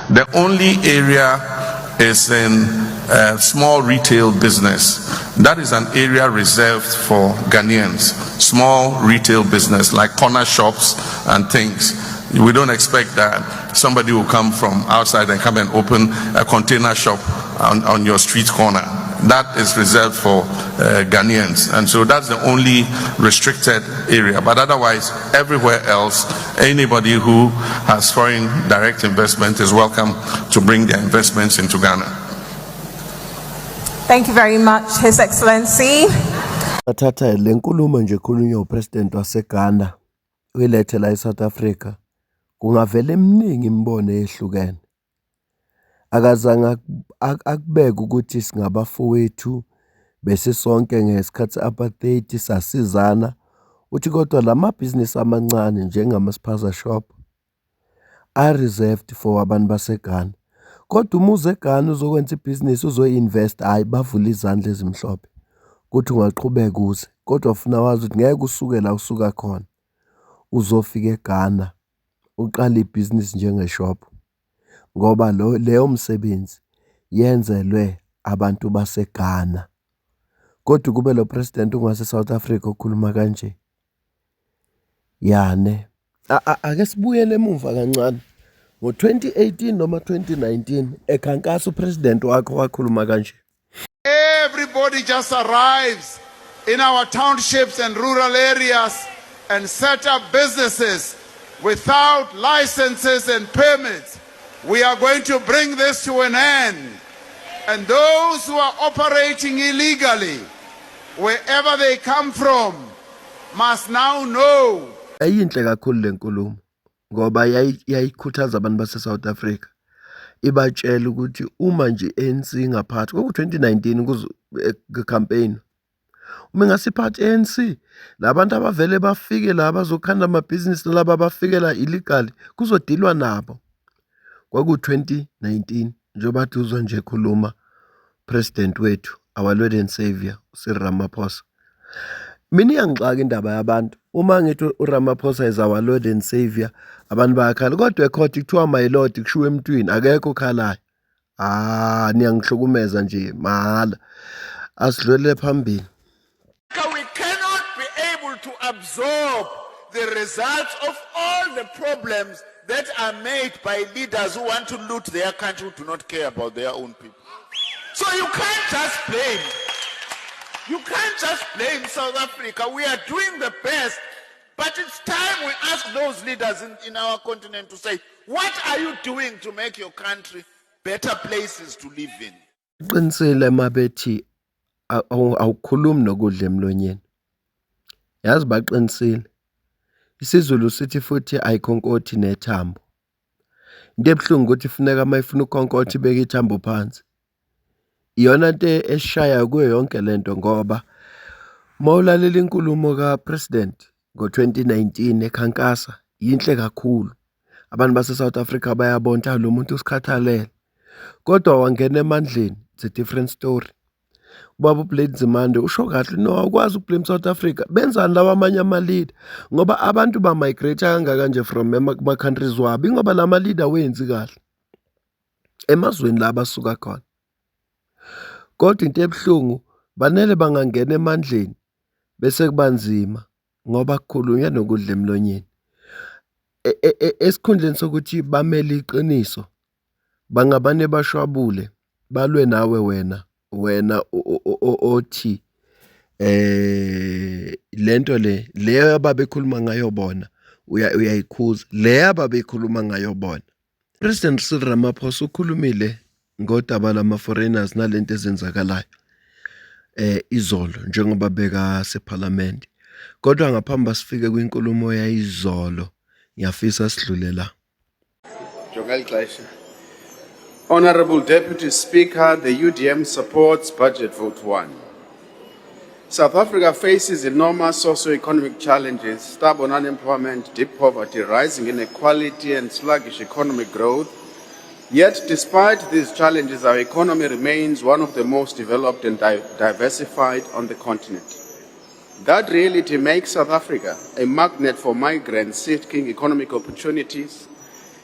The only area is in small retail business. That is an area reserved for Ghanaians, small retail business like corner shops and things. We don't expect that somebody will come from outside and come and open a container shop on your street corner. That is reserved for Ghanaians, and so that's the only restricted area. But otherwise, everywhere else, anybody who has foreign direct investment is welcome to bring their investments into Ghana. Thank you very much, His Excellency. Athatha le nkulumo nje khulunywa uPresident waseGhana uyilethela eSouth Africa kungavela eminingi imibono ehlukene. Akazange akubeka ukuthi singabafowethu bese sonke ngesikhathi apartheid sasizana uthi kodwa lamabhizinisi amancane njengama-spaza shop are reserved for abantu baseGhana. Kodwa umuze eGhana uzokwenza ibhizinisi uzoinvest hayi bavula izandla ezimhlophe kuthi ungaqhubeka uze kodwa ufuna wazi ukuthi ngeke usuke la usuka khona uzofika eGhana uqala ibhizinisi njengeshop ngoba leyo msebenzi yenzelwe abantu baseGhana. Kodwa kube lo president ungase South Africa okhuluma kanje yane ake sibuyele emuva kancane ngo-2018 noma 2019 ekhankasa upresident wakho wakhuluma kanje. Everybody just arrives in our townships and rural areas and set up businesses without licenses and permits. We are going to bring this to an end. And those who are operating illegally, wherever they come from, must now know. Ayinhle kakhulu le nkulumo ngoba yayikhuthaza abantu base South Africa. Ibatshela ukuthi uma nje ANC ngaphathi ku-2019 ku-campaign uma ngasiphathi ANC labantu abavele bafike la bazokhanda amabhizinisi laba bafikela illegally kuzodilwa nabo. Kwaku-2019 njengoba tuzwa nje khuluma president wethu our Lord and Savior Cyril Ramaphosa. Mina iyangixaka indaba yabantu uma ngithi uRamaphosa is our Lord and Savior abantu bayakhala kodwa ecourt kuthiwa my lord kushiwe emntwini akekho okhalayo. Niyangihlukumeza nje mahala asidlulele phambili. We cannot be able to absorb the results of all the problems that are made by leaders who want to loot their country, who do not care about their own people. So you can't just blame. You can't just blame South Africa. We are doing the best, but it's time we ask those leaders in our continent to say, what are you doing to make your country better places to live in? Qinisile mabethi awukhulumi nokudla emlonyeni. Yazi baqinisile. IsiZulu sithi futhi ayikhonkoti nethambo. Into ebuhlungu ukuthi ifuneka mayifuna ukhonkotha ibeke ithambo phansi. Iyona nto eshaya kuyo yonke lento ngoba mawulalela inkulumo kaPresident ngo-2019 ekhankasa yinhle kakhulu. Abantu base South Africa bayabona lo muntu usikhathalele. Kodwa wangena emandleni, it's a different story. Ubaba uBlade Nzimande usho kahle no awukwazi ukublame South Africa. Benzani lawa amanye ama-leader ngoba abantu ba-migrate kangaka nje from ama-countries wabo ingoba lama-leader wenzi kahle emazweni la basuka khona. Kodwa into ebuhlungu banele bangangena emandleni bese kubanzima ngoba kukhulunywa nokudla emlonyeni. Esikhundleni sokuthi bamele iqiniso bangabane bashwabule balwe nawe wena othi lento leyo ababekhuluma ngayo bona uyayikhuza leyo ababekhuluma ngayo bona. President Cyril Ramaphosa ukhulumile ngodaba lama-foreigners nalento ezenzakalayo izolo njengoba beka seParliament. Kodwa ngaphambi sifike kwinkulumo yayizolo ngiyafisa sidlule la. Jonga ixesha. Honorable Deputy Speaker, the UDM supports Budget Vote 1. South Africa faces enormous socio-economic challenges, stubborn unemployment, deep poverty, rising inequality, and sluggish economic growth. Yet, despite these challenges, our economy remains one of the most developed and diversified on the continent. That reality makes South Africa a magnet for migrants seeking economic opportunities,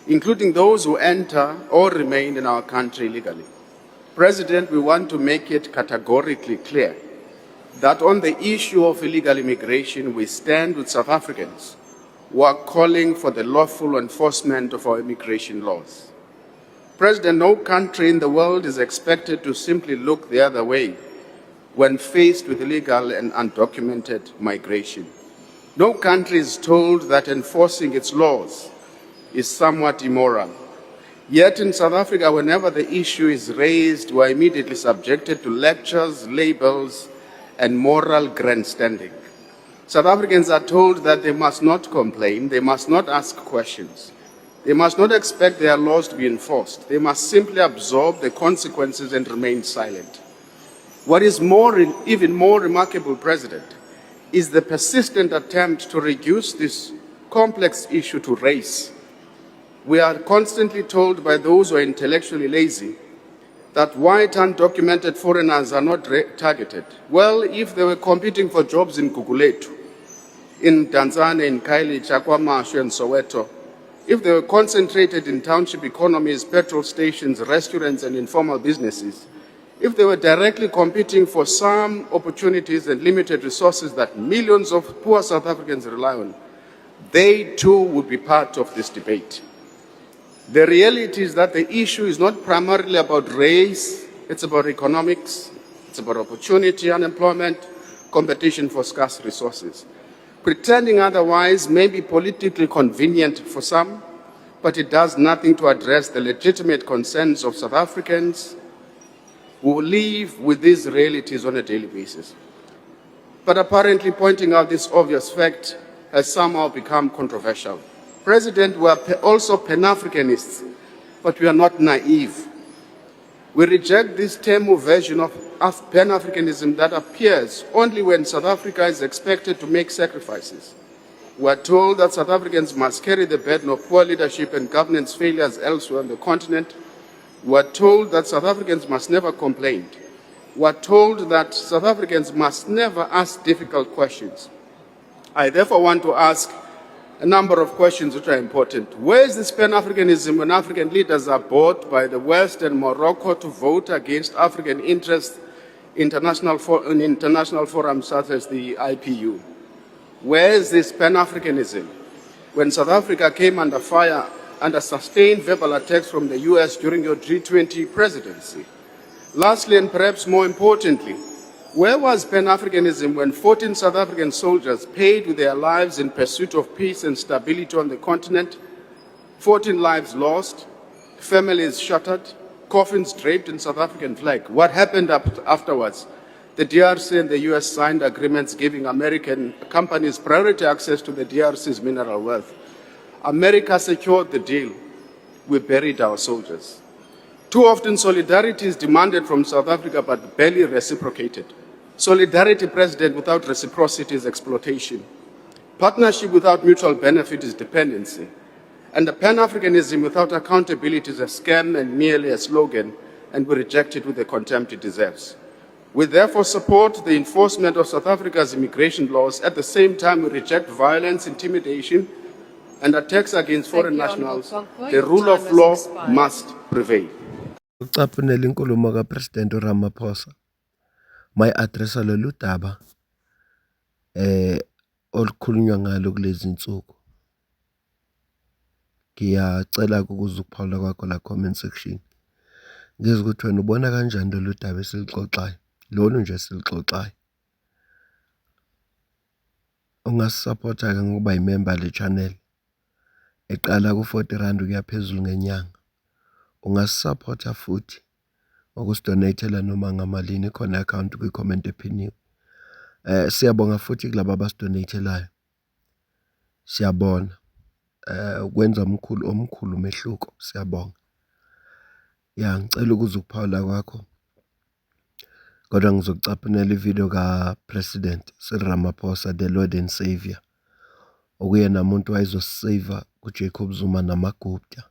including those who enter or remain in our country illegally. President, we want to make it categorically clear that on the issue of illegal immigration, we stand with South Africans who are calling for the lawful enforcement of our immigration laws. President, no country in the world is expected to simply look the other way when faced with illegal and undocumented migration. No country is told that enforcing its laws is somewhat immoral. Yet in South Africa, whenever the issue is raised, we are immediately subjected to lectures, labels, and moral grandstanding. South Africans are told that they must not complain, they must not ask questions, they must not expect their laws to be enforced. They must simply absorb the consequences and remain silent. What is even more remarkable, President, is the persistent attempt to reduce this complex issue to race. We are constantly told by those who are intellectually lazy that white undocumented foreigners are not targeted. Well, if they were competing for jobs in Gugulethu, in Tanzania, in Khayelitsha, KwaMashu, and Soweto, if they were concentrated in township economies, petrol stations, restaurants, and informal businesses, if they were directly competing for some opportunities and limited resources that millions of poor South Africans rely on, they too would be part of this debate. The reality is that the issue is not primarily about race, it's about economics, it's about opportunity, unemployment, competition for scarce resources. Pretending otherwise may be politically convenient for some, but it does nothing to address the legitimate concerns of South Africans who live with these realities on a daily basis. But apparently pointing out this obvious fact has somehow become controversial. President, we are also Pan-Africanists, but we are not naive. We reject this tame version of Pan-Africanism that appears only when South Africa is expected to make sacrifices. We are told that South Africans must carry the burden of poor leadership and governance failures elsewhere on the continent. We are told that South Africans must never complain. We are told that South Africans must never ask difficult questions. I therefore want to ask a number of questions which are important. Where is this Pan-Africanism when African leaders are bought by the West and Morocco to vote against African interests in international forums such as the IPU? Where is this Pan-Africanism when South Africa came under fire under sustained verbal attacks from the US during your G20 presidency? Lastly, and perhaps more importantly, where was Pan-Africanism when 14 South African soldiers paid with their lives in pursuit of peace and stability on the continent? 14 lives lost, families shattered, coffins draped in South African flag. What happened afterwards? The DRC and the US signed agreements giving American companies priority access to the DRC's mineral wealth. America secured the deal. We buried our soldiers. Too often, solidarity is demanded from South Africa but barely reciprocated. Solidarity, President, without reciprocity is exploitation. Partnership without mutual benefit is dependency. And the Pan-Africanism without accountability is a scam and merely a slogan, and we reject it with the contempt it deserves. We therefore support the enforcement of South Africa's immigration laws. At the same time, we reject violence, intimidation, and attacks against foreign nationals. The rule of law must prevail. Ucaphunela inkulumo kaPresident Ramaphosa mayi-addressa lolu daba olukhulunywa ngalo kulezi insuku. Ngiyacela ukuze ukuphawula kwakho la comment section. Ngizwe ukuthi wena ubona kanjani lolu daba esilixoxayo. Lolu nje silixoxayo. Ungasupporta-ke ngokuba yimember le channel. Eqala ku-R40 kuya phezulu ngenyanga. Ungasupporta futhi ngokusidonatela noma ngamalini khona account kwi-comment ephiniwe. Siyabonga futhi kulabo abasidonatelayo. Siyabona. Ukwenza omkhulu umehluko. Siyabonga. Ya ngicela ukuze ukuphawula kwakho. Kodwa ngizokucaphunela ivideo ka-President Cyril Ramaphosa, the Lord and Savior. Okuyena umuntu wayezosave kuJacob Zuma namaGupta.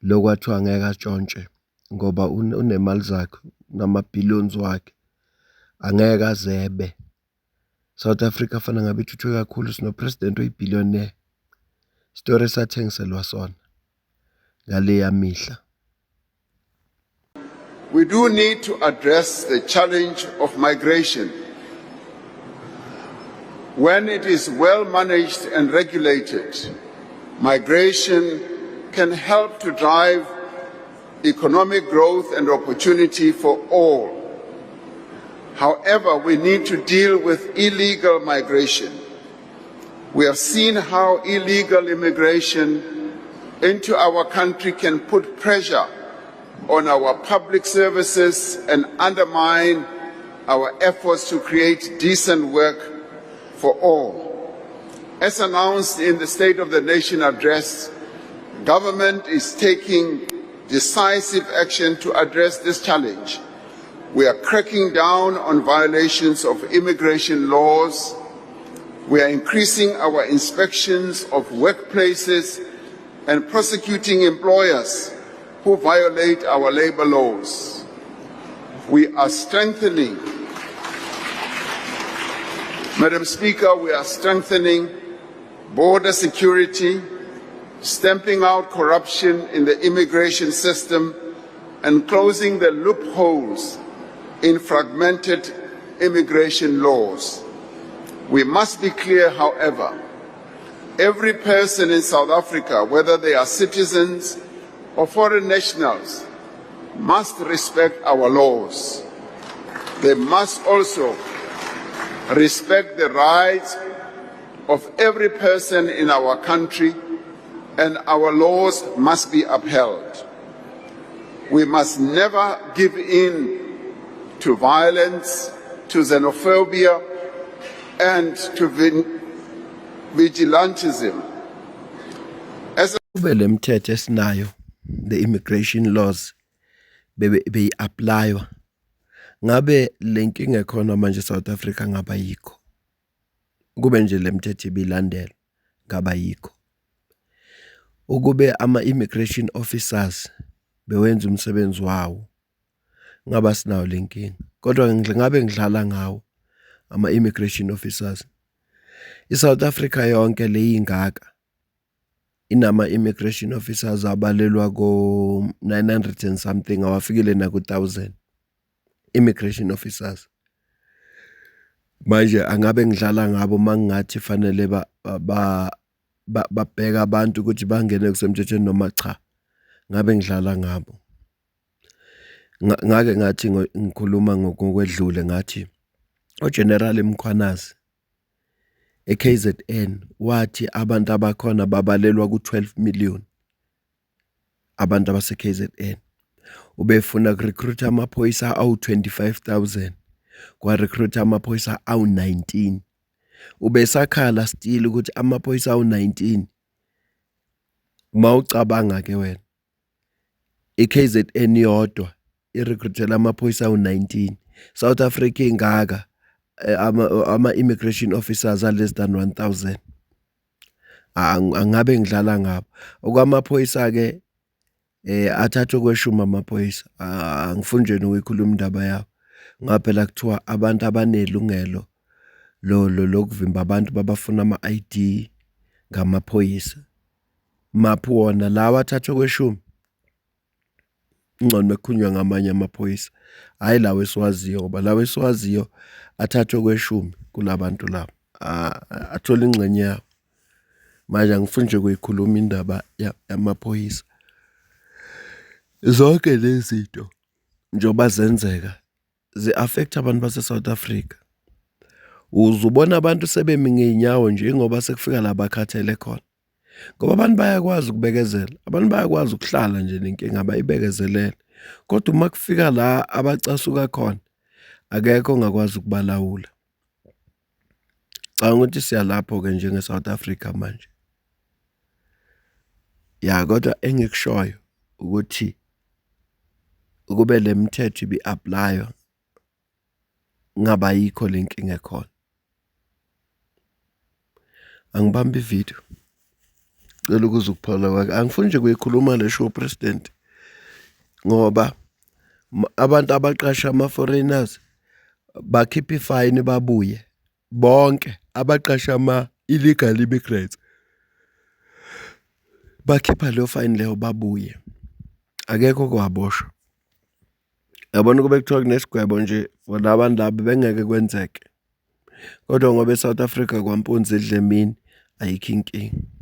Lokwathiwa angeke atshontshe ngoba unemali zakhe nama-billions wakhe. Angeke azebe. South Africa fana ngabe ithuthuke kakhulu sino president oyi-billionaire. Story sathengiselwa sona. ngaleya mihla. We do need to address the challenge of migration. When it is well managed and regulated, migration can help to drive economic growth and opportunity for all. However, we need to deal with illegal migration. We have seen how illegal immigration into our country can put pressure on our public services and undermine our efforts to create decent work for all. As announced in the State of the Nation address, government is taking decisive action to address this challenge. We are cracking down on violations of immigration laws. We are increasing our inspections of workplaces and prosecuting employers who violate our labor laws. We are strengthening, Madam Speaker, we are strengthening border security, stamping out corruption in the immigration system, and closing the loopholes in fragmented immigration laws. We must be clear, however, every person in South Africa, whether they are citizens or foreign nationals, must respect our laws. They must also respect the rights of every person in our country, and our laws must be upheld. We must never give in to violence, to xenophobia, and to vigilantism. Kube le mthetho esinayo, the immigration laws, beyi-applywa. Ngabe le nkinga ekhona manje South Africa ngaba yikho. Kube nje le mthetho ibilandela ngaba yikho. Ukube ama-immigration officers bewenza umsebenzi wawo, ngaba sinawo le nkinga. Kodwa ngabe ngidlala ngawo ama-immigration officers. ISouth Africa yonke leyingaka inama-immigration officers abalelwa ko-900 and something, awafikile naku-1,000 immigration officers. Manje angabe ngidlala ngabo mangingathi fanele babheka abantu ukuthi bangene kusemthethweni noma cha. Ngabe ngidlala ngabo. Ngake ngathi ngikhuluma ngokwedlule ngathi uGeneral Mkhwanazi eKZN wathi abantu abakhona babalelwa ku-12 million abantu abase-KZN. Ubefuna ukurecruita amaphoyisa awu-25,000 kwa-recruita amaphoyisa awu-19. Ubesakhala still ukuthi amaphoyisa awu-19 mawucabanga ke wena iKZN yodwa irecruitela amaphoyisa awu-19. South Africa ingaka ama-immigration officers are less than 1,000. Angabe ngidlala ngabo. Okwamaphoyisa ke athathwe kweshuma amaphoyisa. Angifuni nje nokuyikhuluma indaba yabo. Ngaphela kuthiwa abantu abanelungelo lokuvimba abantu babafuna ama-ID ngamaphoyisa. Maphu wona lawa athathwe kweshuma. Ngcono mekhunywa ngamanye amaphoyisa. Hayi lawe esiwaziyo ngoba lawe esiwaziyo athathwe kweshumi kulabantu labo. Athola ingxenye yabo. Manje angifuni nje kuyikhuluma indaba yamaphoyisa. Zonke lezi zinto njoba zenzeka zi-affect abantu base South Africa. Uzubona abantu sebemi ngeenyawo nje ngoba sekufika la bakhathele khona. Ngoba abantu bayakwazi ukubekezela, abantu bayakwazi ukuhlala nje nenkinga bayibekezelele. Kodwa uma kufika la abacasuka khona, akekho ongakwazi ukubalawula. Cha ukuthi siya lapho ke njenge South Africa manje. Ya kodwa engikushoyo ukuthi ukube le mthetho ibi-applywa ngaba yikho le nkinga ekhona. Angibambi ivideo. Cela ukuze ukuphola kwakhe. Angifuni nje kuyikhuluma le show president ngoba abantu abaqasha ama-foreigners bakhipha ifine babuye bonke abaqasha ama-illegal immigrants bakhipha leyo fine leyo babuye. Akekho kwaboshwa. Yabona kube kuthiwa kunesigwebo nje for labantu laba bengeke kwenzeke. Kodwa ngoba eSouth Africa kwampunzi idla emini ayikho inkinga.